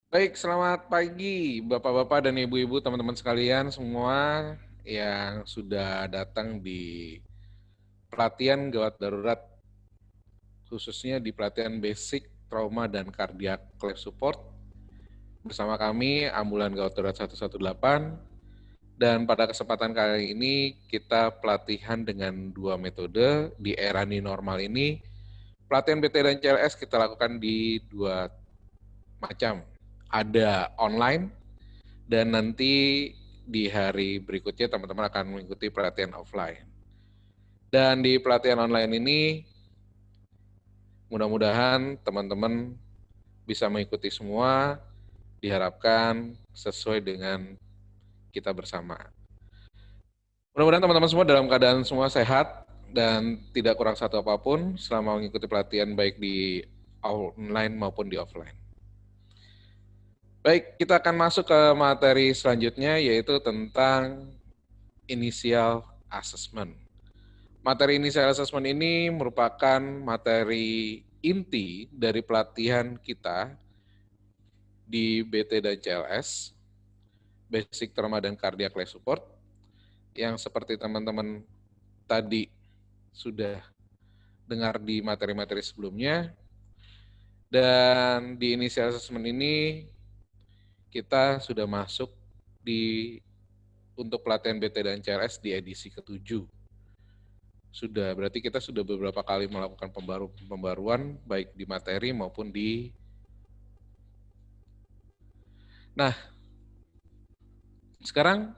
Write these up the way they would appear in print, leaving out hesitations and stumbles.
Baik, selamat pagi Bapak-bapak dan Ibu-ibu, teman-teman sekalian semua yang sudah datang di pelatihan gawat darurat, khususnya di pelatihan basic, trauma, dan cardiac life support. Bersama kami, Ambulan Gawat Darurat 118, dan pada kesempatan kali ini kita pelatihan dengan dua metode. Di era new normal ini, pelatihan BT dan CLS kita lakukan di dua macam. Ada online, dan nanti di hari berikutnya teman-teman akan mengikuti pelatihan offline. Dan di pelatihan online ini mudah-mudahan teman-teman bisa mengikuti semua, diharapkan sesuai dengan kita bersama. Mudah-mudahan teman-teman semua dalam keadaan semua sehat dan tidak kurang satu apapun selama mengikuti pelatihan baik di online maupun di offline. Baik, kita akan masuk ke materi selanjutnya yaitu tentang initial assessment. Materi initial assessment ini merupakan materi inti dari pelatihan kita di BT dan CLS, Basic Trauma dan Cardiac Life Support, yang seperti teman-teman tadi sudah dengar di materi-materi sebelumnya. Dan di initial assessment ini kita sudah masuk untuk pelatihan BT dan CLS di edisi ke-7. Berarti kita sudah beberapa kali melakukan pembaruan baik di materi maupun di. Nah, sekarang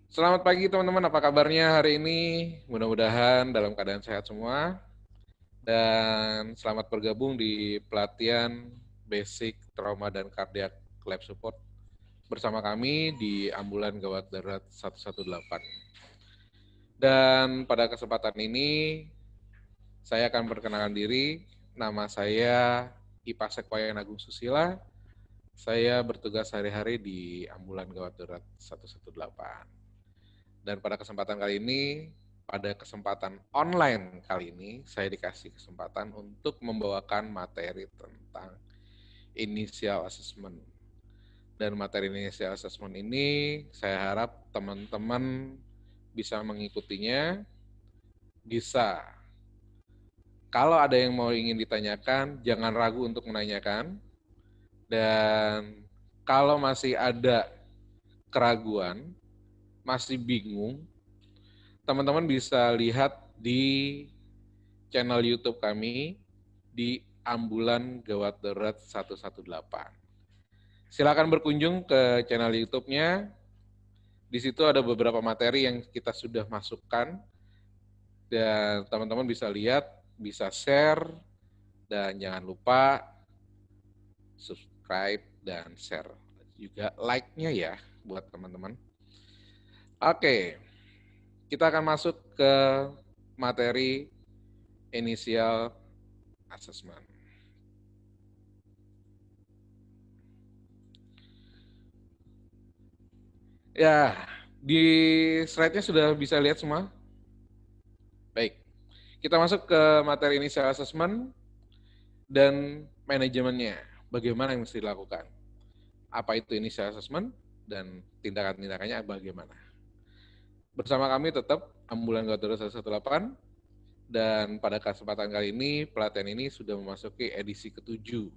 selamat pagi teman-teman, apa kabarnya hari ini? Mudah-mudahan dalam keadaan sehat semua. Dan selamat bergabung di pelatihan Basic Trauma dan Cardiac Life Support bersama kami di Ambulan Gawat Darurat 118. Dan pada kesempatan ini saya akan perkenalkan diri. Nama saya Ipasek Wayan Agung Susila. Saya bertugas sehari-hari di Ambulan Gawat Darurat 118. Dan pada kesempatan kali ini, pada kesempatan online kali ini, saya dikasih kesempatan untuk membawakan materi tentang initial assessment. Dan materi initial assessment ini, saya harap teman-teman bisa mengikutinya, bisa. Kalau ada yang mau ingin ditanyakan, jangan ragu untuk menanyakan. Dan kalau masih ada keraguan, masih bingung, teman-teman bisa lihat di channel YouTube kami di Ambulan Gawat Darurat 118. Silakan berkunjung ke channel YouTube-nya. Di situ ada beberapa materi yang kita sudah masukkan dan teman-teman bisa lihat, bisa share, dan jangan lupa subscribe dan share. Juga like-nya ya buat teman-teman. Oke, kita akan masuk ke materi initial assessment. Ya, di slide-nya sudah bisa lihat semua? Baik, kita masuk ke materi initial assessment dan manajemennya. Bagaimana yang mesti dilakukan? Apa itu initial assessment dan tindakan-tindakannya bagaimana? Bersama kami tetap Ambulan Gawat Darurat 118 dan pada kesempatan kali ini pelatihan ini sudah memasuki edisi ke-7.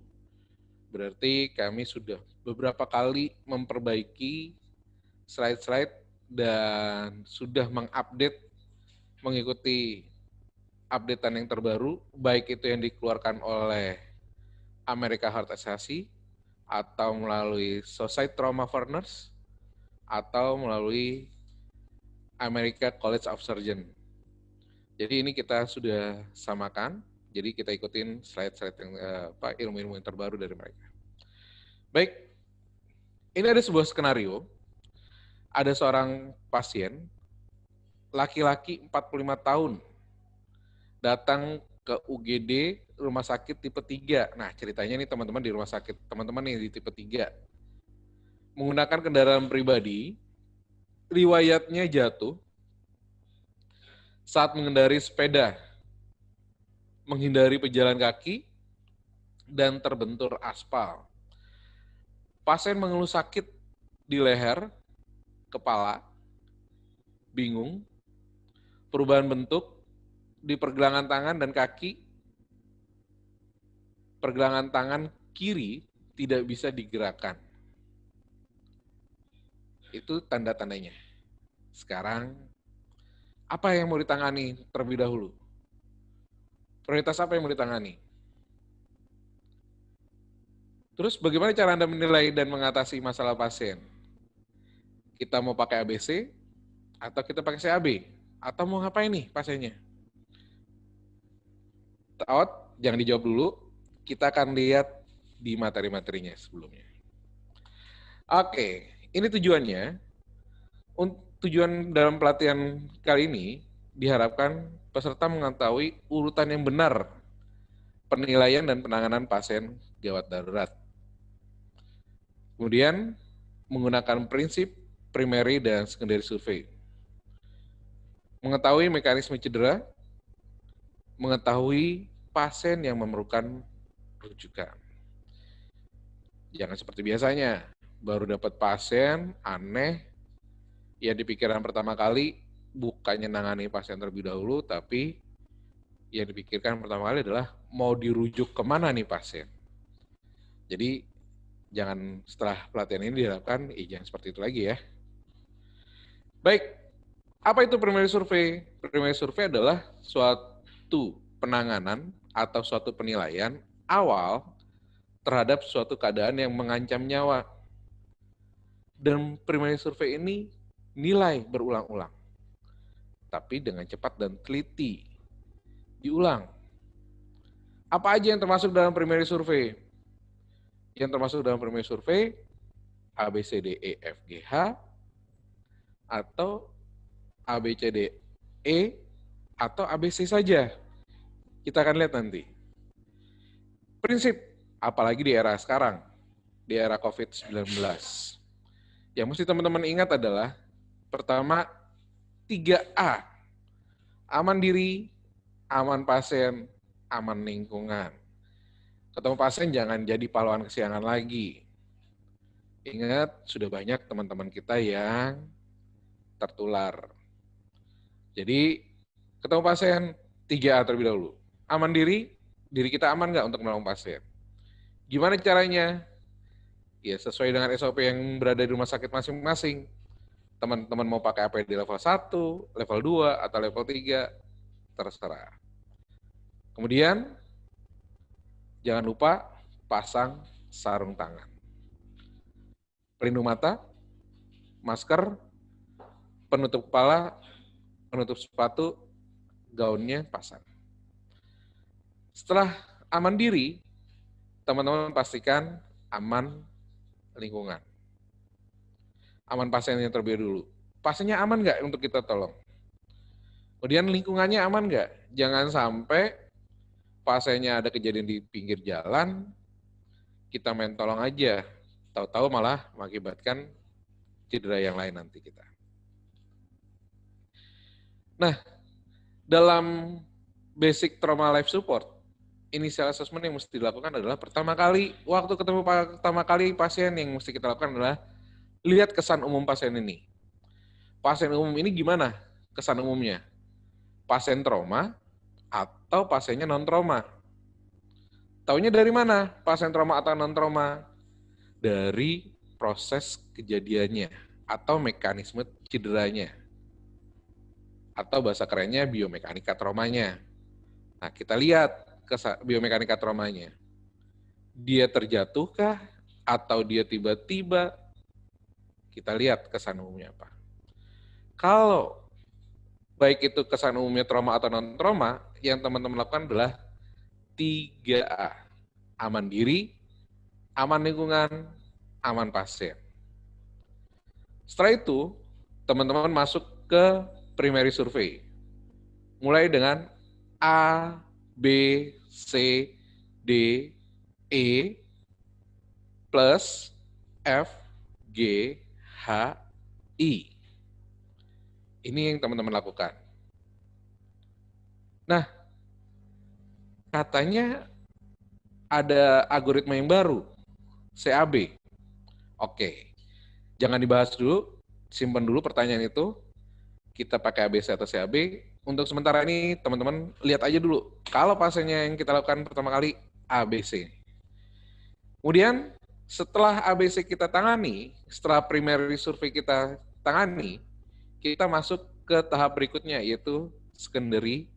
Berarti kami sudah beberapa kali memperbaiki slide-slide dan sudah mengupdate mengikuti updatean yang terbaru, baik itu yang dikeluarkan oleh American Heart Association atau melalui Society Trauma for Nurse atau melalui American College of Surgeons. Jadi ini kita sudah samakan, jadi kita ikutin slide-slide yang ilmu-ilmu yang terbaru dari mereka. Baik, ini ada sebuah skenario. Ada seorang pasien, laki-laki 45 tahun, datang ke UGD rumah sakit tipe 3. Nah, ceritanya nih teman-teman di rumah sakit, teman-teman nih di tipe 3. Menggunakan kendaraan pribadi, riwayatnya jatuh saat mengendari sepeda, menghindari pejalan kaki, dan terbentur aspal. Pasien mengeluh sakit di leher, kepala, bingung, perubahan bentuk di pergelangan tangan dan kaki, pergelangan tangan kiri tidak bisa digerakkan. Itu tanda-tandanya. Sekarang, apa yang mau ditangani terlebih dahulu? Prioritas apa yang mau ditangani? Terus bagaimana cara Anda menilai dan mengatasi masalah pasien? Kita mau pakai ABC, atau kita pakai CAB? Atau mau ngapain nih pasiennya? Out, jangan dijawab dulu. Kita akan lihat di materi-materinya sebelumnya. Oke, ini tujuannya. Tujuan dalam pelatihan kali ini diharapkan peserta mengetahui urutan yang benar penilaian dan penanganan pasien gawat darurat. Kemudian menggunakan prinsip primary dan secondary survey. Mengetahui mekanisme cedera, mengetahui pasien yang memerlukan rujukan. Jangan seperti biasanya, baru dapat pasien aneh, ya di pikiran pertama kali bukannya nangani pasien terlebih dahulu, tapi yang dipikirkan pertama kali adalah mau dirujuk kemana nih pasien. Jadi jangan setelah pelatihan ini diharapkan, jangan seperti itu lagi ya. Baik, apa itu primary survey? Primary survey adalah suatu penanganan atau suatu penilaian awal terhadap suatu keadaan yang mengancam nyawa. Dan primary survey ini nilai berulang-ulang, tapi dengan cepat dan teliti. Diulang. Apa aja yang termasuk dalam primary survey? Yang termasuk dalam primary survey, A, B, C, D, E, F, G, H, atau A, B, C, D, E, atau A, B, C saja. Kita akan lihat nanti. Prinsip, apalagi di era sekarang, di era COVID-19. Yang mesti teman-teman ingat adalah, pertama, 3A. Aman diri, aman pasien, aman lingkungan. Ketemu pasien jangan jadi pahlawan kesiangan lagi. Ingat, sudah banyak teman-teman kita yang tertular. Jadi, ketemu pasien, 3A terlebih dahulu. Aman diri kita aman nggak untuk menolong pasien? Gimana caranya? Ya, sesuai dengan SOP yang berada di rumah sakit masing-masing. Teman-teman mau pakai APD level 1, level 2, atau level 3, terserah. Kemudian, jangan lupa pasang sarung tangan. Pelindung mata, masker, penutup kepala, penutup sepatu, gaunnya pasang. Setelah aman diri, teman-teman pastikan aman lingkungan. Aman pasien yang terlebih dulu. Pasiennya aman nggak untuk kita tolong? Kemudian lingkungannya aman nggak? Jangan sampai pasiennya ada kejadian di pinggir jalan, kita main tolong aja. Tahu-tahu malah mengakibatkan cedera yang lain nanti kita. Nah, dalam basic trauma life support, initial assessment yang mesti dilakukan adalah pertama kali pasien yang mesti kita lakukan adalah lihat kesan umum pasien ini. Pasien umum ini gimana kesan umumnya? Pasien trauma atau pasiennya non-trauma? Taunya dari mana pasien trauma atau non-trauma? Dari proses kejadiannya atau mekanisme cederanya. Atau bahasa kerennya biomekanika traumanya. Nah, kita lihat biomekanika traumanya. Dia terjatuhkah atau dia tiba-tiba? Kita lihat kesan umumnya apa. Kalau baik itu kesan umumnya trauma atau non-trauma, yang teman-teman lakukan adalah 3A. Aman diri, aman lingkungan, aman pasien. Setelah itu, teman-teman masuk ke primary survey. Mulai dengan A, B, C, D, E, plus F, G, H, I. Ini yang teman-teman lakukan. Nah, katanya ada algoritma yang baru, CAB. Oke, jangan dibahas dulu, simpan dulu pertanyaan itu. Kita pakai ABC atau CAB. Untuk sementara ini, teman-teman lihat aja dulu. Kalau pasiennya yang kita lakukan pertama kali, ABC. Kemudian, setelah ABC kita tangani, setelah primary survei kita tangani, kita masuk ke tahap berikutnya, yaitu secondary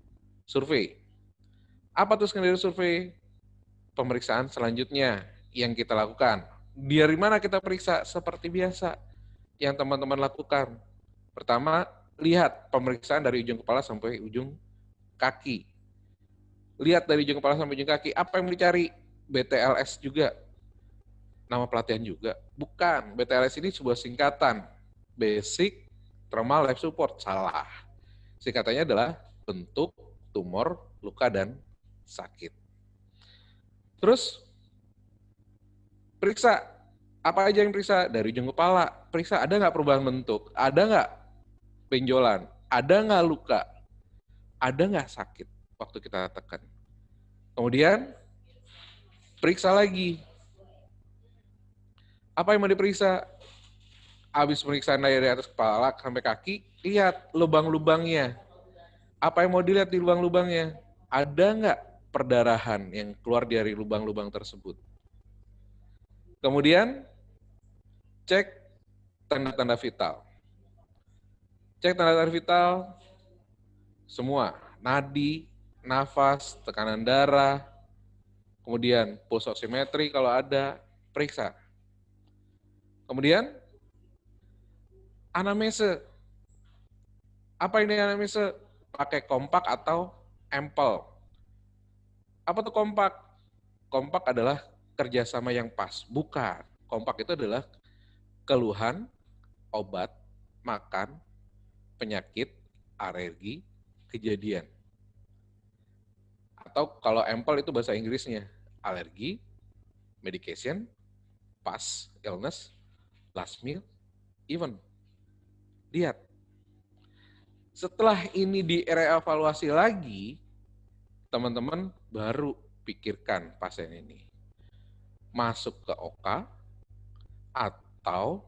survei. Apa tuh secondary survei? Pemeriksaan selanjutnya yang kita lakukan. Dari mana kita periksa? Seperti biasa yang teman-teman lakukan. Pertama, lihat pemeriksaan dari ujung kepala sampai ujung kaki. Lihat dari ujung kepala sampai ujung kaki, apa yang dicari? BTLS juga. Nama pelatihan juga. Bukan, BTLS ini sebuah singkatan. Basic Trauma Life Support. Salah. Singkatannya adalah bentuk, tumor, luka, dan sakit. Terus, periksa. Apa aja yang periksa? Dari ujung kepala. Periksa, ada nggak perubahan bentuk? Ada nggak benjolan? Ada nggak luka? Ada nggak sakit waktu kita tekan? Kemudian, periksa lagi. Apa yang mau diperiksa? Habis pemeriksaan dari atas kepala sampai kaki, lihat lubang-lubangnya. Apa yang mau dilihat di lubang-lubangnya? Ada nggak perdarahan yang keluar dari lubang-lubang tersebut? Kemudian, cek tanda-tanda vital. Cek tanda-tanda vital, semua. Nadi, nafas, tekanan darah, kemudian pulse oximetry kalau ada, periksa. Kemudian, anamnese. Apa ini anamnese? Pakai kompak atau ampel. Apa tuh kompak? Kompak adalah kerjasama yang pas. Bukan. Kompak itu adalah keluhan, obat, makan, penyakit, alergi, kejadian. Atau kalau ampel itu bahasa Inggrisnya, alergi, medication, past illness, last meal, event. Lihat. Setelah ini direvaluasi lagi, teman-teman baru pikirkan pasien ini. Masuk ke OK atau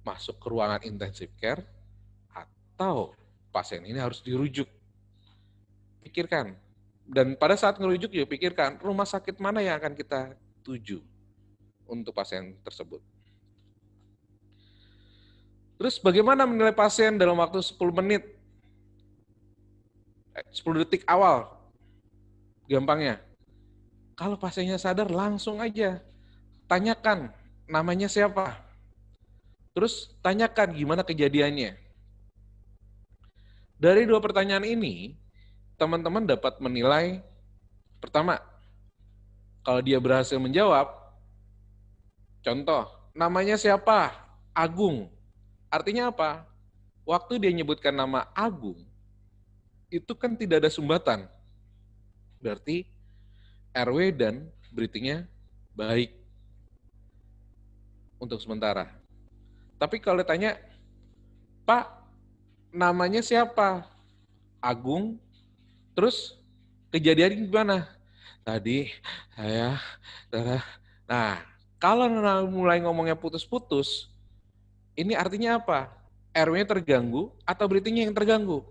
masuk ke ruangan intensive care atau pasien ini harus dirujuk. Pikirkan. Dan pada saat ngerujuk juga pikirkan rumah sakit mana yang akan kita tuju untuk pasien tersebut. Terus bagaimana menilai pasien dalam waktu 10 menit? 10 detik awal. Gampangnya. Kalau pasiennya sadar langsung aja. Tanyakan namanya siapa. Terus tanyakan gimana kejadiannya. Dari dua pertanyaan ini, teman-teman dapat menilai, pertama, kalau dia berhasil menjawab, contoh, namanya siapa? Agung. Artinya apa? Waktu dia nyebutkan nama Agung, itu kan tidak ada sumbatan. Berarti RW dan breathing-nya baik untuk sementara. Tapi kalau ditanya, Pak, namanya siapa? Agung. Terus kejadian gimana? Tadi saya, nah kalau mulai ngomongnya putus-putus, ini artinya apa? RW-nya terganggu atau breathing-nya yang terganggu?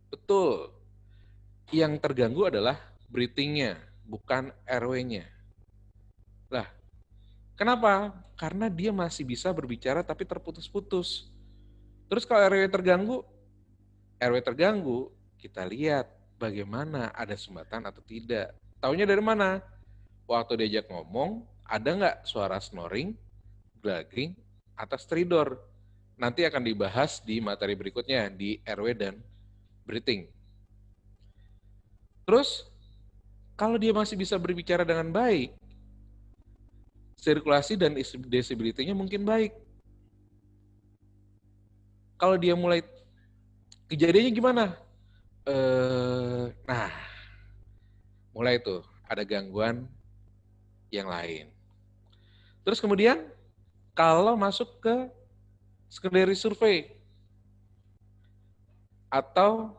Betul. Yang terganggu adalah breathing-nya, bukan RW-nya. Lah, kenapa? Karena dia masih bisa berbicara tapi terputus-putus. Terus kalau RW terganggu, kita lihat bagaimana ada sumbatan atau tidak. Taunya dari mana? Waktu diajak ngomong, ada nggak suara snoring, gagging, atau stridor? Nanti akan dibahas di materi berikutnya, di RW dan breathing. Terus, kalau dia masih bisa berbicara dengan baik, sirkulasi dan decibelity-nya mungkin baik. Kalau dia mulai, kejadiannya gimana? Nah, mulai tuh ada gangguan yang lain. Terus kemudian, kalau masuk ke secondary survey, atau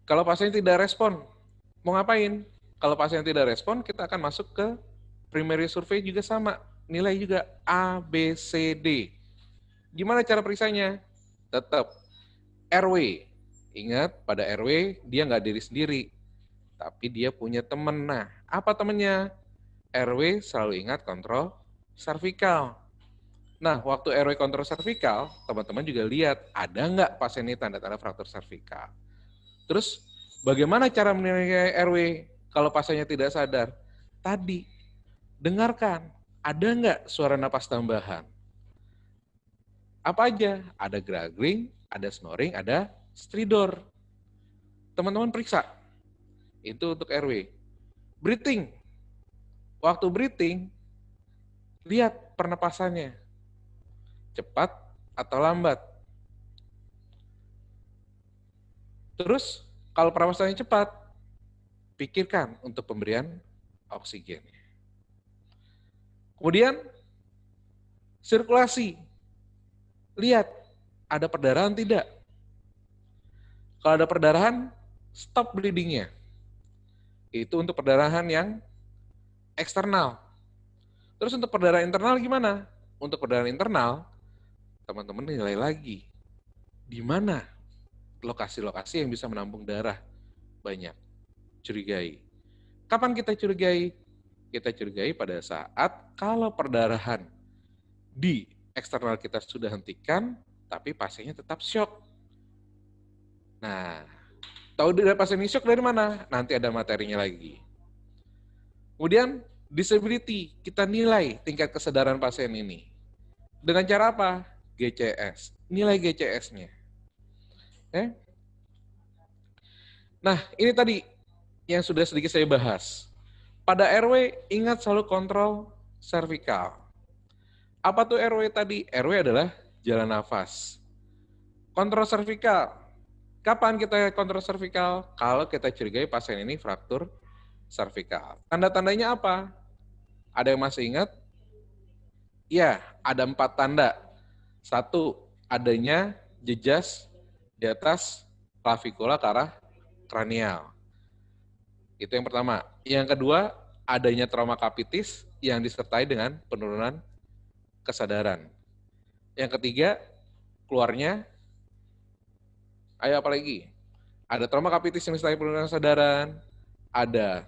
kalau pasien tidak respon, mau ngapain? Kalau pasien tidak respon, kita akan masuk ke primary survey juga sama. nilai juga A, B, C, D. Gimana cara periksanya? Tetap RW. Ingat, pada RW dia nggak diri sendiri, tapi dia punya teman. Nah, apa temannya? RW selalu ingat kontrol servikal. Nah, waktu RW kontrol servikal, teman-teman juga lihat ada nggak pasien ini tanda-tanda fraktur servikal. Terus, bagaimana cara menilai RW kalau pasiennya tidak sadar? Tadi, dengarkan, ada nggak suara napas tambahan? Apa aja? Ada gargling, ada snoring, ada stridor. Teman-teman periksa. Itu untuk RW. Breathing. Waktu breathing, lihat pernapasannya. Cepat atau lambat. Terus, kalau pernapasannya cepat, pikirkan untuk pemberian oksigen. Kemudian, sirkulasi. Lihat, ada perdarahan tidak? Kalau ada perdarahan, stop bleedingnya. Itu untuk perdarahan yang eksternal. Terus untuk perdarahan internal gimana? Untuk perdarahan internal, teman-teman nilai lagi. Di mana lokasi-lokasi yang bisa menampung darah banyak? Curigai. Kapan kita curigai? Kita curigai pada saat kalau perdarahan di eksternal kita sudah hentikan, tapi pasiennya tetap shock. Nah, tahu dari pasien ini shock dari mana? Nanti ada materinya lagi. Kemudian, disability, kita nilai tingkat kesadaran pasien ini. Dengan cara apa? GCS. Nilai GCS-nya. Nah, ini tadi yang sudah sedikit saya bahas. Pada RW, ingat selalu kontrol servikal. Apa tuh RW tadi? RW adalah jalan nafas. Kontrol servikal. Kapan kita kontrol servikal? Kalau kita curigai pasien ini fraktur servikal. Tanda-tandanya apa? Ada yang masih ingat? Ya, ada 4 tanda. 1, adanya jejas di atas klavikula ke arah kranial. Itu yang pertama. Yang kedua, adanya trauma kapitis yang disertai dengan penurunan kesadaran. Yang ketiga, keluarnya, ayo apa lagi? Ada trauma kapitis yang disertai penurunan kesadaran, ada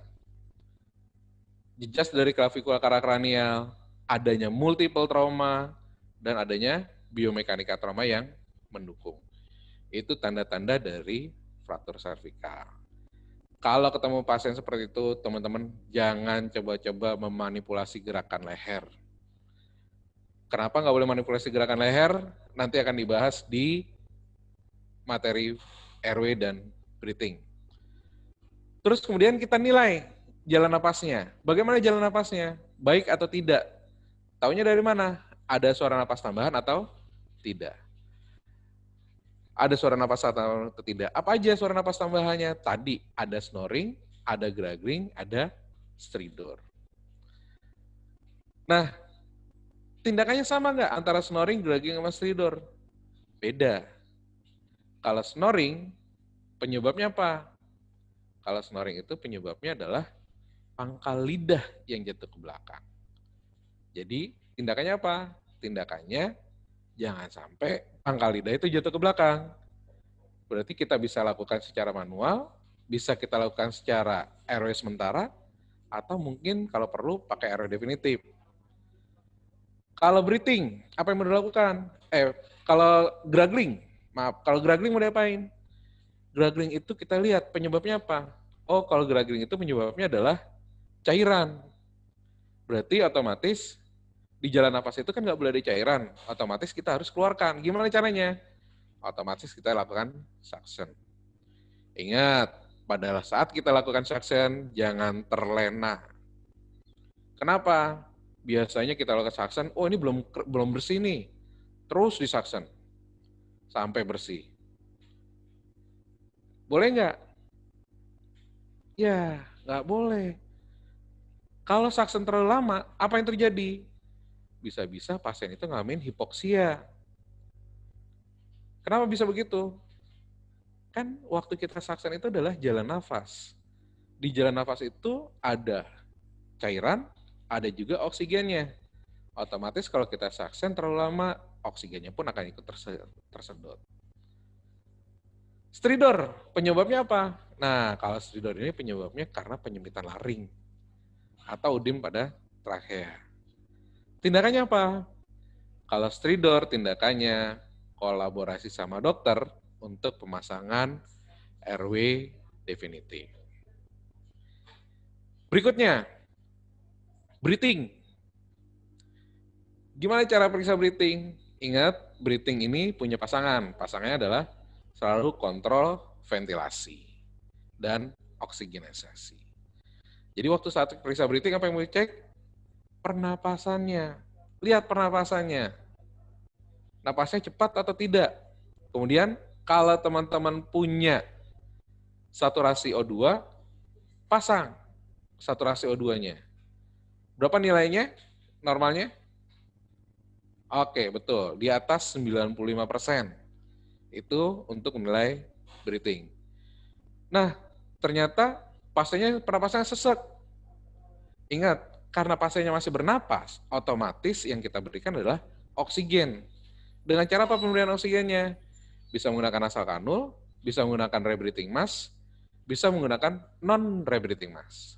jejas dari klavikula ke arah kranial, adanya multiple trauma, dan adanya biomekanika trauma yang mendukung. Itu tanda-tanda dari fraktur servikal. Kalau ketemu pasien seperti itu, teman-teman jangan coba-coba memanipulasi gerakan leher. Kenapa nggak boleh manipulasi gerakan leher? Nanti akan dibahas di materi RW dan breathing. Terus kemudian kita nilai jalan napasnya. Bagaimana jalan napasnya? Baik atau tidak? Taunya dari mana? Ada suara napas tambahan atau tidak? Ada suara napas atau tidak? Apa aja suara napas tambahannya? Tadi ada snoring, ada gargling, ada stridor. Nah, tindakannya sama nggak antara snoring, gargling, sama stridor? Beda. Kalau snoring, penyebabnya apa? Kalau snoring itu penyebabnya adalah pangkal lidah yang jatuh ke belakang. Jadi, tindakannya apa? Tindakannya jangan sampai pangkal lidah itu jatuh ke belakang. Berarti kita bisa lakukan secara manual, bisa kita lakukan secara RW sementara, atau mungkin kalau perlu pakai RW definitif. Kalau breathing, apa yang mau dilakukan? Kalau gargling, kalau gargling mau diapain? Gargling itu kita lihat penyebabnya apa? Oh, kalau gargling itu penyebabnya adalah cairan. Berarti otomatis di jalan nafas itu kan nggak boleh ada cairan, otomatis kita harus keluarkan. Gimana caranya? Otomatis kita lakukan suction. Ingat, pada saat kita lakukan suction, jangan terlena. Kenapa? Biasanya kita lakukan suction, oh ini belum bersih nih, terus di suction sampai bersih. Boleh nggak? Ya, nggak boleh. Kalau suction terlalu lama, apa yang terjadi? Bisa-bisa pasien itu ngalamin hipoksia. Kenapa bisa begitu? Kan waktu kita suction itu adalah jalan nafas. Di jalan nafas itu ada cairan, ada juga oksigennya. Otomatis kalau kita saksen terlalu lama, oksigennya pun akan ikut tersedot. Stridor, penyebabnya apa? Nah, kalau stridor ini penyebabnya karena penyempitan laring atau udim pada trakea. Tindakannya apa? Kalau stridor, tindakannya kolaborasi sama dokter untuk pemasangan RW definitif. Berikutnya, breathing. Gimana cara periksa breathing? Ingat, breathing ini punya pasangan. Pasangannya adalah selalu kontrol ventilasi dan oksigenisasi. Jadi waktu saat periksa breathing, apa yang mau dicek? Pernapasannya. Lihat pernapasannya. Napasnya cepat atau tidak. Kemudian, kalau teman-teman punya saturasi O2, pasang saturasi O2-nya. Berapa nilainya? Normalnya? Oke, betul. Di atas 95%. Itu untuk menilai breathing. Nah, ternyata pasiennya pernapasannya sesek. Ingat, karena pasiennya masih bernapas, otomatis yang kita berikan adalah oksigen. Dengan cara apa pemberian oksigennya? Bisa menggunakan nasal kanul, bisa menggunakan rebreathing mask, bisa menggunakan non-rebreathing mask.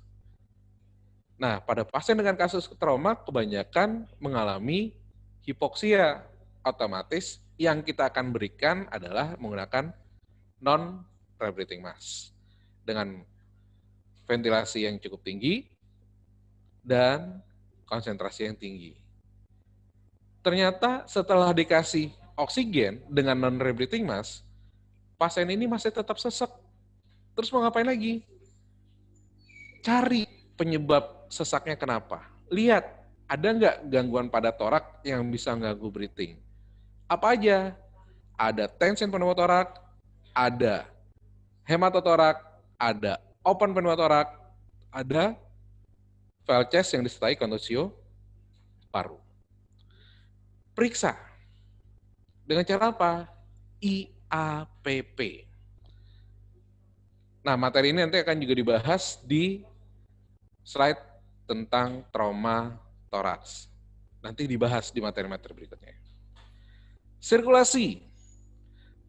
Nah, pada pasien dengan kasus trauma kebanyakan mengalami hipoksia. Otomatis yang kita akan berikan adalah menggunakan non-rebreathing mask dengan ventilasi yang cukup tinggi dan konsentrasi yang tinggi. Ternyata setelah dikasih oksigen dengan non-rebreathing mask, pasien ini masih tetap sesek. Terus mau ngapain lagi? Cari penyebab sesaknya kenapa. Lihat, ada nggak gangguan pada torak yang bisa mengganggu breathing? Apa aja? Ada tension pneumotorak, ada hematotorak, ada open pneumotorak, ada valve chest yang disertai kondusio paru. Periksa. Dengan cara apa? IAPP. Nah, materi ini nanti akan juga dibahas di slide tentang trauma toraks. Nanti dibahas di materi-materi berikutnya. Sirkulasi.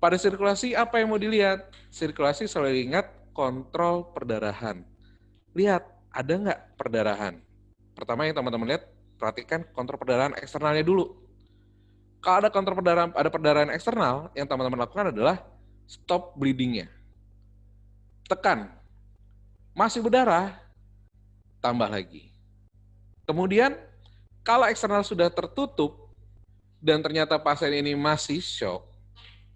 Pada sirkulasi apa yang mau dilihat? Sirkulasi selalu ingat kontrol perdarahan. Lihat, ada nggak perdarahan? Pertama yang teman-teman lihat, perhatikan kontrol perdarahan eksternalnya dulu. Kalau ada kontrol perdarahan, ada perdarahan eksternal, yang teman-teman lakukan adalah stop bleeding-nya. Tekan. Masih berdarah, tambah lagi. Kemudian, kalau eksternal sudah tertutup, dan ternyata pasien ini masih shock,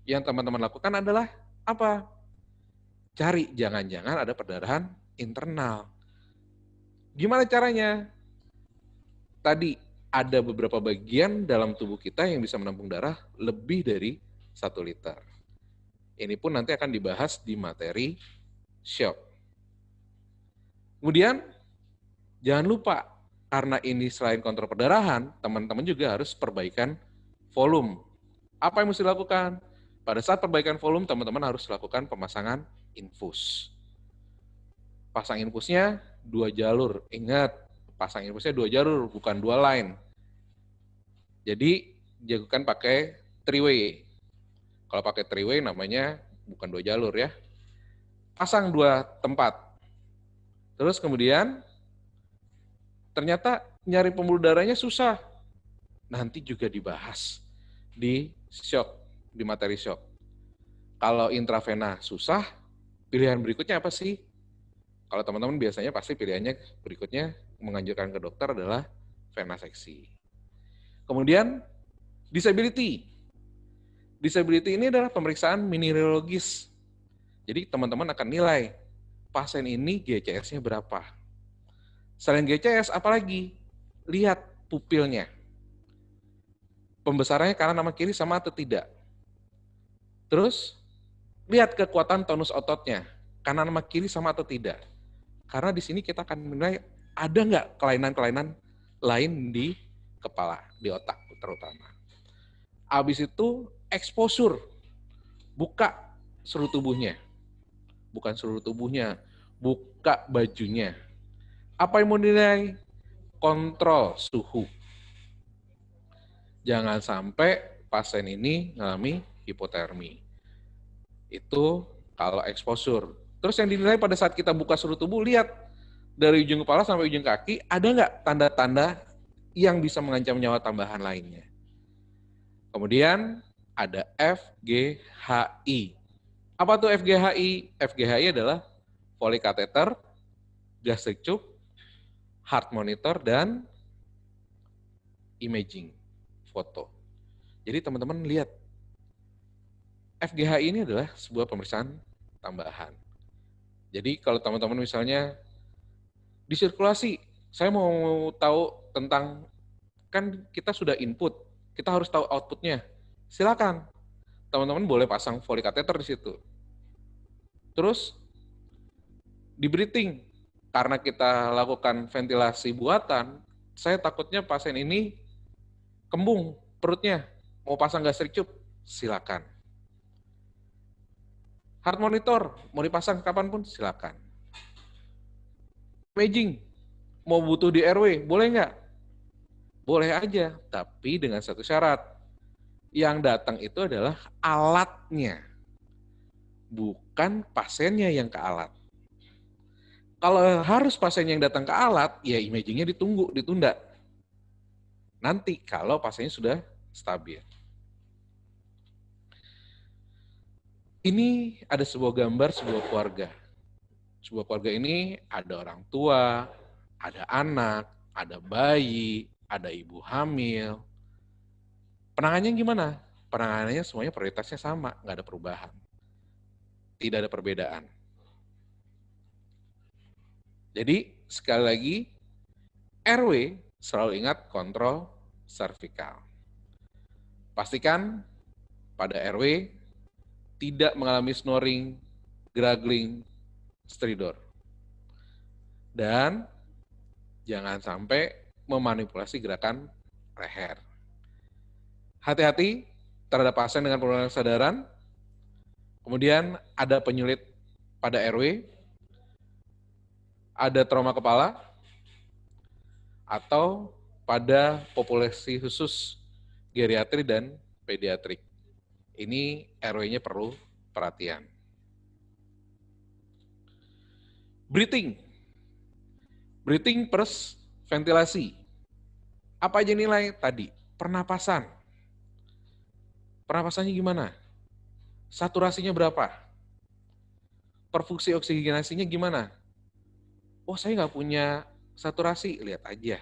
yang teman-teman lakukan adalah apa? Cari, jangan-jangan ada perdarahan internal. Gimana caranya? Tadi, ada beberapa bagian dalam tubuh kita yang bisa menampung darah lebih dari 1 liter. Ini pun nanti akan dibahas di materi shock. Kemudian, jangan lupa, karena ini selain kontrol perdarahan, teman-teman juga harus perbaikan volume. Apa yang mesti dilakukan? Pada saat perbaikan volume, teman-teman harus lakukan pemasangan infus. Pasang infusnya 2 jalur. Ingat, pasang infusnya 2 jalur, bukan 2 line. Jadi, jagokan pakai 3-way. Kalau pakai 3-way namanya bukan 2 jalur ya. Pasang 2 tempat. Terus kemudian, ternyata nyari pembuluh darahnya susah. Nanti juga dibahas di shock, di materi shock. Kalau intravena susah, pilihan berikutnya apa sih? Kalau teman-teman biasanya pasti pilihannya berikutnya menganjurkan ke dokter adalah venaseksi. Kemudian, disability. Disability ini adalah pemeriksaan mineralogis. Jadi teman-teman akan nilai pasien ini GCS-nya berapa. Selain GCS, apalagi? Lihat pupilnya. Pembesarannya kanan sama kiri sama atau tidak. Terus, lihat kekuatan tonus ototnya. Kanan sama kiri sama atau tidak. Karena di sini kita akan menilai ada nggak kelainan-kelainan lain di kepala, di otak terutama. Habis itu, exposure. Buka seluruh tubuhnya. Bukan seluruh tubuhnya, buka bajunya. Apa yang mau dinilai? Kontrol suhu. Jangan sampai pasien ini mengalami hipotermi. Itu kalau exposure. Terus yang dinilai pada saat kita buka seluruh tubuh, lihat dari ujung kepala sampai ujung kaki, ada nggak tanda-tanda yang bisa mengancam nyawa tambahan lainnya. Kemudian ada FGHI. Apa tuh FGHI? FGHI adalah Foley catheter, gastric tube, heart monitor, dan imaging foto. Jadi teman-teman lihat, FGHI ini adalah sebuah pemeriksaan tambahan. Jadi kalau teman-teman misalnya di sirkulasi, saya mau tahu tentang, kan kita sudah input, kita harus tahu outputnya. Silakan, teman-teman boleh pasang Foley catheter di situ. Terus di breathing, karena kita lakukan ventilasi buatan, saya takutnya pasien ini kembung perutnya, mau pasang gastric tube, silakan. Heart monitor, mau dipasang kapanpun, silakan. Imaging, mau butuh di RW, boleh nggak? Boleh aja, tapi dengan satu syarat. Yang datang itu adalah alatnya, bukan pasiennya yang ke alat. Kalau harus pasien yang datang ke alat, ya imagingnya ditunda. Nanti kalau pasiennya sudah stabil. Ini ada sebuah gambar sebuah keluarga. Sebuah keluarga ini ada orang tua, ada anak, ada bayi, ada ibu hamil. Penanganannya gimana? Penanganannya semuanya prioritasnya sama, nggak ada perubahan. Tidak ada perbedaan. Jadi, sekali lagi, RW selalu ingat kontrol servikal. Pastikan pada RW tidak mengalami snoring, gargling, stridor. Dan jangan sampai memanipulasi gerakan leher. Hati-hati terhadap pasien dengan penurunan kesadaran. Kemudian ada penyulit pada RW, ada trauma kepala, atau pada populasi khusus geriatri dan pediatrik. Ini RW-nya perlu perhatian. Breathing. Breathing plus ventilasi. Apa aja nilai tadi? Pernapasan. Pernapasannya gimana? Saturasinya berapa? Perfungsi oksigenasinya gimana? Oh, saya nggak punya saturasi. Lihat aja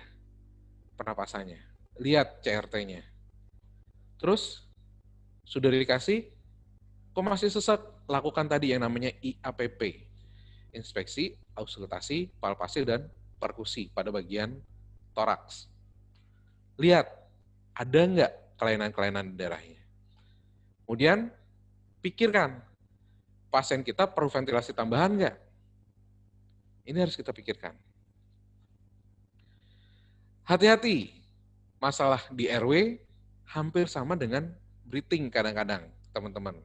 pernapasannya. Lihat CRT-nya. Terus, sudah dikasih, kok masih sesak? Lakukan tadi yang namanya IAPP. Inspeksi, auskultasi, palpasi, dan perkusi pada bagian toraks. Lihat, ada nggak kelainan-kelainan di darahnya. Kemudian, pikirkan, pasien kita perlu ventilasi tambahan nggak? Ini harus kita pikirkan. Hati-hati, masalah di RW hampir sama dengan breathing kadang-kadang, teman-teman.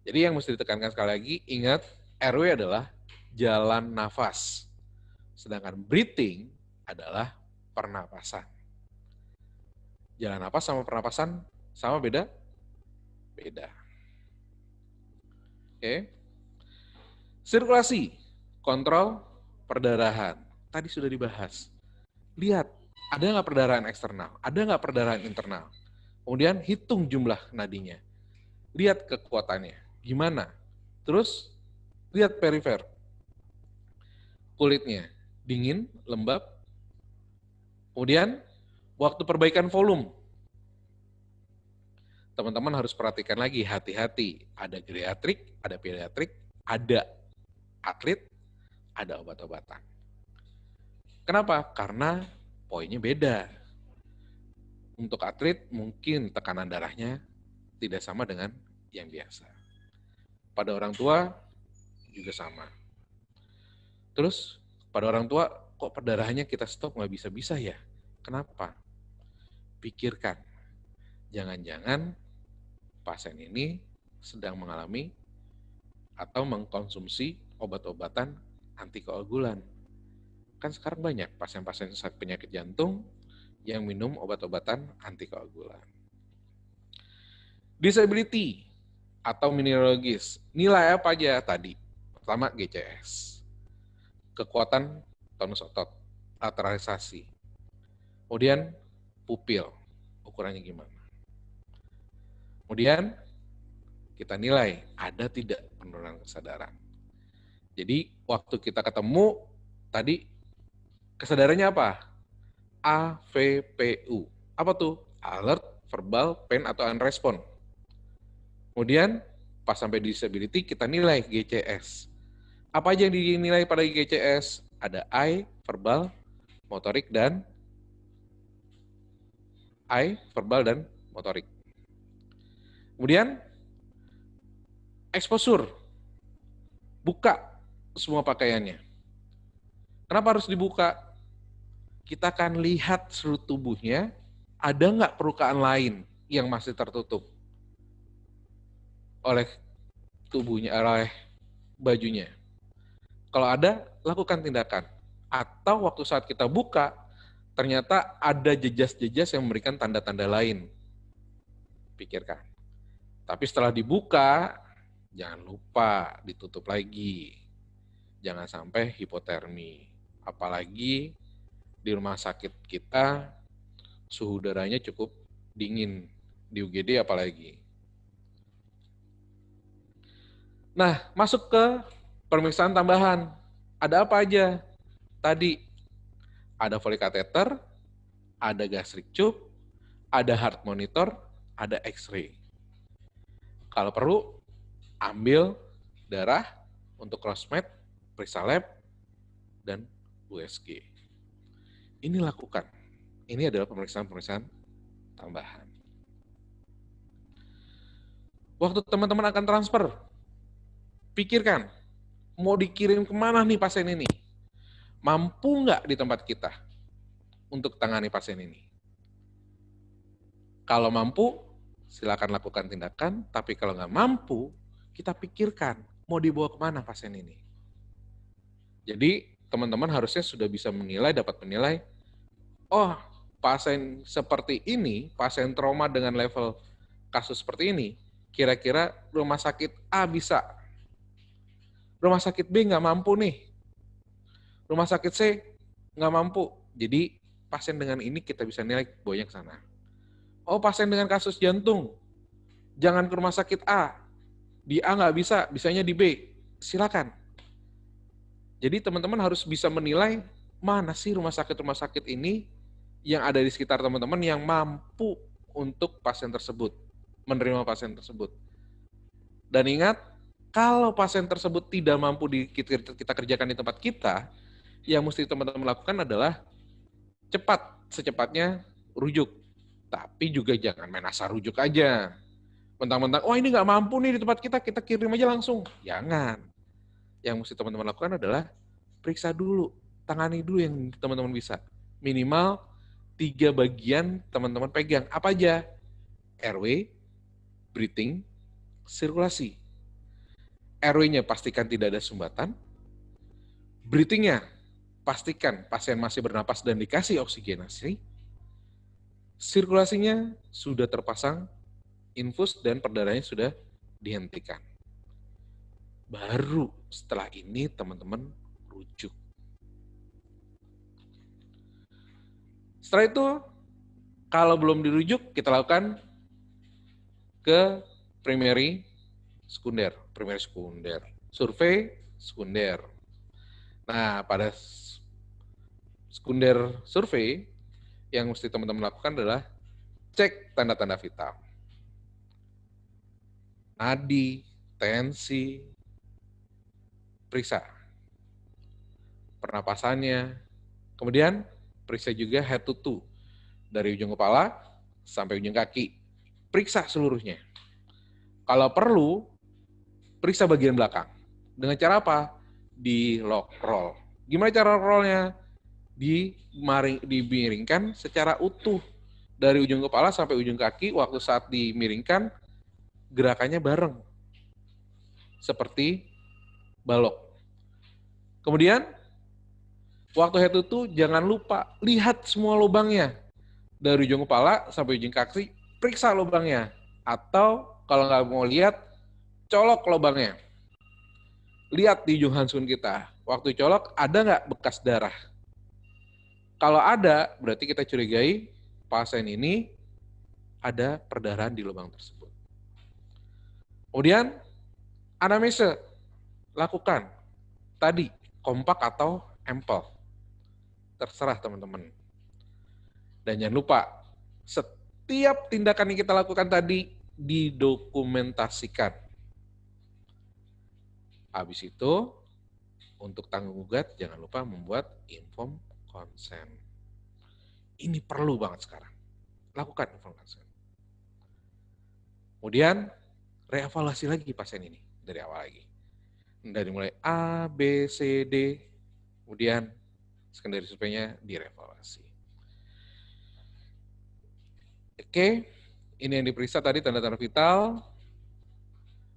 Jadi yang mesti ditekankan sekali lagi, ingat, RW adalah jalan nafas. Sedangkan breathing adalah pernapasan. Jalan nafas sama pernapasan sama beda? Beda. Oke. Sirkulasi, kontrol perdarahan. Tadi sudah dibahas. Lihat, ada nggak perdarahan eksternal? Ada nggak perdarahan internal? Kemudian hitung jumlah nadinya. Lihat kekuatannya. Gimana? Terus, lihat perifer. Kulitnya dingin, lembab. Kemudian, waktu perbaikan volume. Teman-teman harus perhatikan lagi, hati-hati. Ada geriatrik, ada pediatrik, ada atlet, ada obat-obatan. Kenapa? Karena poinnya beda. Untuk atlet mungkin tekanan darahnya tidak sama dengan yang biasa. Pada orang tua juga sama. Terus pada orang tua kok perdarahannya kita stop nggak bisa-bisa ya? Kenapa? Pikirkan, jangan-jangan pasien ini sedang mengalami atau mengkonsumsi obat-obatan antikoagulan. Kan sekarang banyak pasien-pasien penyakit jantung yang minum obat-obatan antikoagulan. Disability atau mineralogis, nilai apa aja tadi? Pertama GCS, kekuatan tonus otot, lateralisasi. Kemudian pupil, ukurannya gimana. Kemudian kita nilai ada tidak penurunan kesadaran. Jadi waktu kita ketemu tadi kesadarannya apa? AVPU. Apa tuh? Alert, verbal, pain, atau unrespond. Kemudian pas sampai disability kita nilai GCS. Apa aja yang dinilai pada GCS? Ada I, verbal, motorik, dan motorik. Kemudian exposure. Buka semua pakaiannya. Kenapa harus dibuka? Kita akan lihat seluruh tubuhnya, ada nggak perlukaan lain yang masih tertutup oleh tubuhnya, oleh bajunya. Kalau ada, lakukan tindakan. Atau waktu saat kita buka, ternyata ada jejas-jejas yang memberikan tanda-tanda lain. Pikirkan. Tapi setelah dibuka, jangan lupa ditutup lagi. Jangan sampai hipotermi. Apalagi di rumah sakit kita, suhu udaranya cukup dingin. Di UGD apalagi. Nah, masuk ke pemeriksaan tambahan. Ada apa aja? Tadi ada Foley catheter, ada gastric tube, ada heart monitor, ada X-ray. Kalau perlu, ambil darah untuk crossmat, periksa lab, dan USG. Ini lakukan. Ini adalah pemeriksaan-pemeriksaan tambahan. Waktu teman-teman akan transfer, pikirkan, mau dikirim kemana nih pasien ini? Mampu nggak di tempat kita untuk tangani pasien ini? Kalau mampu, silakan lakukan tindakan, tapi kalau nggak mampu, kita pikirkan mau dibawa kemana pasien ini. Jadi teman-teman harusnya sudah bisa menilai, dapat menilai, oh pasien seperti ini, pasien trauma dengan level kasus seperti ini, kira-kira rumah sakit A bisa, rumah sakit B nggak mampu nih, rumah sakit C nggak mampu. Jadi pasien dengan ini kita bisa nilai bawanya ke sana. Oh pasien dengan kasus jantung, jangan ke rumah sakit A, di A nggak bisa, bisanya di B, silakan. Jadi teman-teman harus bisa menilai mana sih rumah sakit ini yang ada di sekitar teman-teman yang mampu untuk pasien tersebut, menerima pasien tersebut. Dan ingat, kalau pasien tersebut tidak mampu kita kerjakan di tempat kita, yang mesti teman-teman lakukan adalah secepatnya rujuk. Tapi juga jangan main asal rujuk aja. Mentang-mentang, oh ini nggak mampu nih di tempat kita kirim aja langsung. Jangan. Yang mesti teman-teman lakukan adalah periksa dulu, tangani dulu yang teman-teman bisa. Minimal 3 bagian teman-teman pegang. Apa aja? Airway, breathing, sirkulasi. Airway-nya pastikan tidak ada sumbatan. Breathing-nya pastikan pasien masih bernapas dan dikasih oksigenasi. Sirkulasinya sudah terpasang infus dan perdarahannya sudah dihentikan. Baru setelah ini teman-teman rujuk. Setelah itu, kalau belum dirujuk, kita lakukan ke primary sekunder, survei sekunder. Nah, pada sekunder survei, yang mesti teman-teman lakukan adalah cek tanda-tanda vital. Nadi, tensi, periksa pernapasannya. Kemudian periksa juga head to toe, dari ujung kepala sampai ujung kaki. Periksa seluruhnya. Kalau perlu, periksa bagian belakang. Dengan cara apa? Di lock roll. Gimana cara rollnya? Dimiringkan secara utuh. Dari ujung kepala sampai ujung kaki, waktu saat dimiringkan, gerakannya bareng. Seperti balok. Kemudian, waktu head to toe, jangan lupa lihat semua lubangnya. Dari ujung kepala sampai ujung kaki, periksa lubangnya. Atau kalau nggak mau lihat, colok lubangnya. Lihat di ujung handsun kita. Waktu colok, ada nggak bekas darah? Kalau ada, berarti kita curigai pasien ini ada perdarahan di lubang tersebut. Kemudian, anamnesa. Lakukan. Tadi, kompak atau empel. Terserah teman-teman. Dan jangan lupa, setiap tindakan yang kita lakukan tadi didokumentasikan. Habis itu, untuk tanggung gugat, jangan lupa membuat inform consent. Ini perlu banget sekarang. Lakukan inform consent. Kemudian, reevaluasi lagi pasien ini dari awal lagi. Dari mulai A, B, C, D, kemudian secondary survey-nya direvaluasi. Oke, ini yang diperiksa tadi tanda-tanda vital.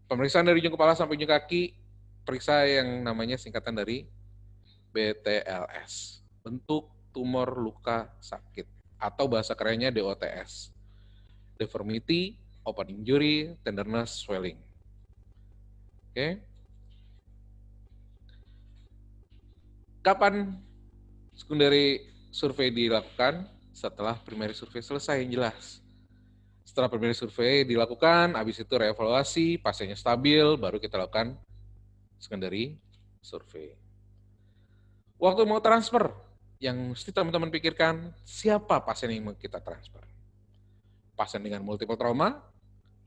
Pemeriksaan dari ujung kepala sampai ujung kaki, periksa yang namanya singkatan dari BTLS, bentuk tumor luka sakit, atau bahasa kerennya DOTS, deformity, open injury, tenderness, swelling. Oke. Kapan secondary survei dilakukan? Setelah primary survei selesai, yang jelas. Setelah primary survei dilakukan, habis itu reevaluasi, pasiennya stabil, baru kita lakukan secondary survei. Waktu mau transfer, yang mesti teman-teman pikirkan, siapa pasien yang mau kita transfer? Pasien dengan multiple trauma,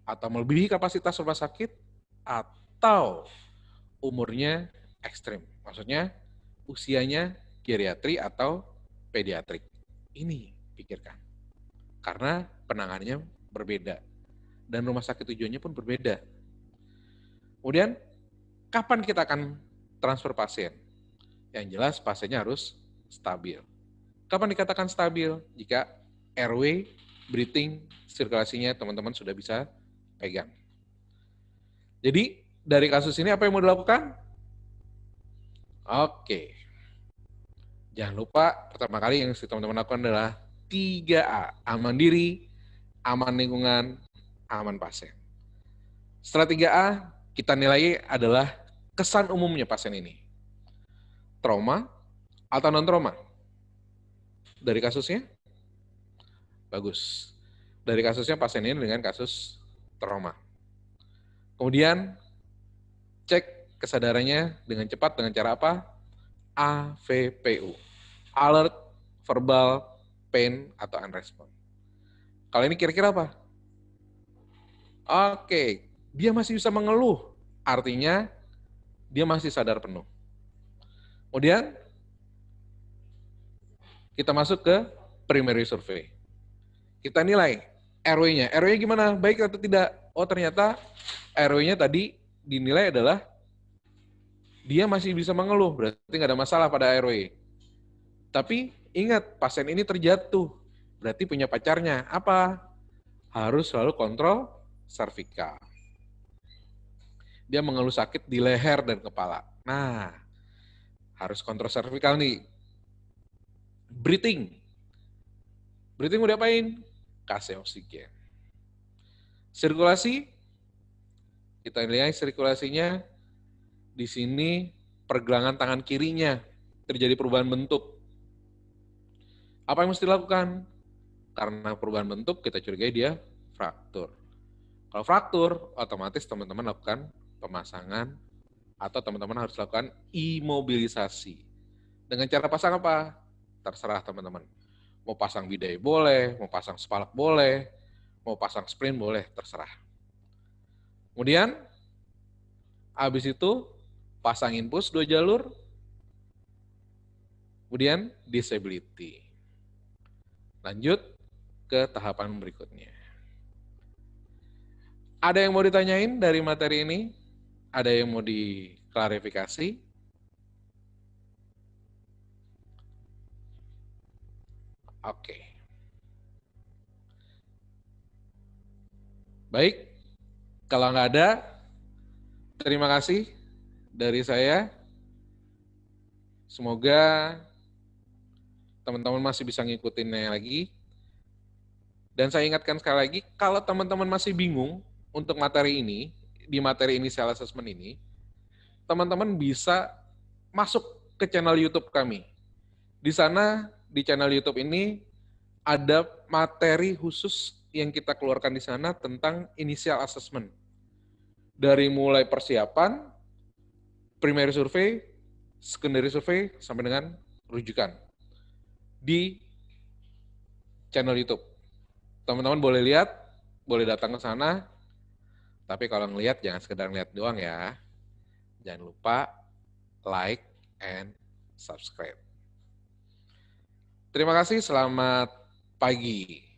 atau melebihi kapasitas rumah sakit, atau umurnya ekstrim. Maksudnya, usianya geriatri atau pediatrik. Ini pikirkan. Karena penanganannya berbeda. Dan rumah sakit tujuannya pun berbeda. Kemudian, kapan kita akan transfer pasien? Yang jelas pasiennya harus stabil. Kapan dikatakan stabil? Jika airway, breathing, sirkulasinya teman-teman sudah bisa pegang. Jadi, dari kasus ini apa yang mau dilakukan? Oke. Jangan lupa, pertama kali yang teman-teman lakukan adalah 3A. Aman diri, aman lingkungan, aman pasien. Setelah 3A, kita nilai adalah kesan umumnya pasien ini. Trauma atau non-trauma? Dari kasusnya? Bagus. Dari kasusnya pasien ini dengan kasus trauma. Kemudian, cek kesadarannya dengan cepat dengan cara apa? AVPU. Alert, verbal, pain, atau unresponse. Kalau ini kira-kira apa? Oke, dia masih bisa mengeluh. Artinya, dia masih sadar penuh. Kemudian, kita masuk ke primary survey. Kita nilai RW-nya. RW-nya gimana? Baik atau tidak? Oh, ternyata RW-nya tadi dinilai adalah dia masih bisa mengeluh. Berarti nggak ada masalah pada RW. Tapi ingat, pasien ini terjatuh. Berarti punya pacarnya. Apa? Harus selalu kontrol servikal. Dia mengeluh sakit di leher dan kepala. Nah, harus kontrol servikal nih. Breathing. Breathing udah apain? Kasih oksigen. Sirkulasi. Kita lihat sirkulasinya. Di sini pergelangan tangan kirinya terjadi perubahan bentuk. Apa yang mesti dilakukan? Karena perubahan bentuk, kita curigai dia fraktur. Kalau fraktur, otomatis teman-teman lakukan pemasangan atau teman-teman harus lakukan imobilisasi. Dengan cara pasang apa? Terserah teman-teman. Mau pasang bidai boleh, mau pasang spalak boleh, mau pasang sprint boleh, terserah. Kemudian, habis itu pasang infus 2 jalur, kemudian disability. Lanjut ke tahapan berikutnya. Ada yang mau ditanyain dari materi ini? Ada yang mau diklarifikasi? Oke. Baik, kalau nggak ada, terima kasih dari saya. Semoga teman-teman masih bisa ngikutinnya lagi. Dan saya ingatkan sekali lagi, kalau teman-teman masih bingung untuk materi ini, di materi initial assessment ini, teman-teman bisa masuk ke channel YouTube kami. Di sana, di channel YouTube ini, ada materi khusus yang kita keluarkan di sana tentang initial assessment. Dari mulai persiapan, primary survey, secondary survey, sampai dengan rujukan di channel YouTube. Teman-teman boleh lihat, boleh datang ke sana, tapi kalau ngelihat jangan sekedar ngelihat doang ya. Jangan lupa like and subscribe. Terima kasih, selamat pagi.